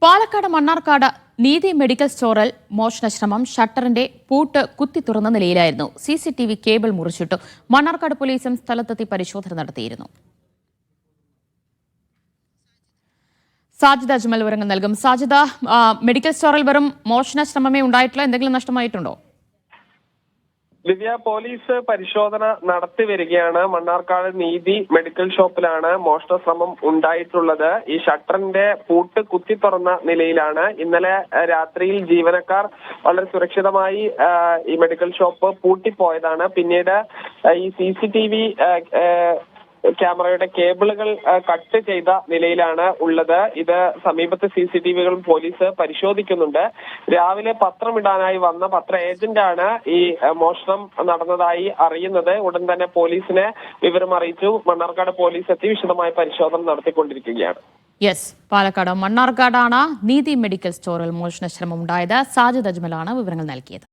പാലക്കാട് മണ്ണാർക്കാട് നീതി മെഡിക്കൽ സ്റ്റോറിൽ മോഷണശ്രമം ഷട്ടറിന്റെ പൂട്ട് കുത്തി തുറന്ന നിലയിലായിരുന്നു. CCTV cable മുറിച്ചിട്ടു. മണ്ണാർക്കാട് പോലീസും സ്ഥലത്തെത്തി പരിശോധന നടത്തിയിരുന്നു. സാജിദ അജ്മൽ വിവരങ്ങൾ നൽകും. സാജിദ, മെഡിക്കൽ സ്റ്റോറിൽ വെറും മോഷണശ്രമമേ ഉണ്ടായിട്ടുള്ള എന്തെങ്കിലും നഷ്ടമായിട്ടുണ്ടോ? ദിവ്യ, പോലീസ് പരിശോധന നടത്തി വരികയാണ്. മണ്ണാർക്കാട് നീതി മെഡിക്കൽ ഷോപ്പിലാണ് മോഷണ ശ്രമം ഉണ്ടായിട്ടുള്ളത്. ഈ ഷട്ടറിന്റെ പൂട്ട് കുത്തി തുറന്ന നിലയിലാണ്. ഇന്നലെ രാത്രിയിൽ ജീവനക്കാർ വളരെ സുരക്ഷിതമായി ഈ മെഡിക്കൽ ഷോപ്പ് പൂട്ടിപ്പോയതാണ്. പിന്നീട് ഈ CCTV ക്യാമറയുടെ കേബിളുകൾ കട്ട് ചെയ്ത നിലയിലാണ് ഉള്ളത്. ഇത് സമീപത്തെ CCTVകളും പോലീസ് പരിശോധിക്കുന്നുണ്ട്. രാവിലെ പത്രമിടാനായി വന്ന പത്ര ഏജന്റാണ് ഈ മോഷണം നടന്നതായി അറിയുന്നത്. ഉടൻ തന്നെ പോലീസിനെ വിവരം അറിയിച്ചു. മണ്ണാർക്കാട് പോലീസ് എത്തി വിശദമായ പരിശോധന നടത്തിക്കൊണ്ടിരിക്കുകയാണ്. പാലക്കാട് മണ്ണാർക്കാടാണ് നീതി മെഡിക്കൽ സ്റ്റോറിൽ മോഷണശ്രമം ഉണ്ടായത്. സാജിദ് അജ്മലാണ് വിവരങ്ങൾ നൽകിയത്.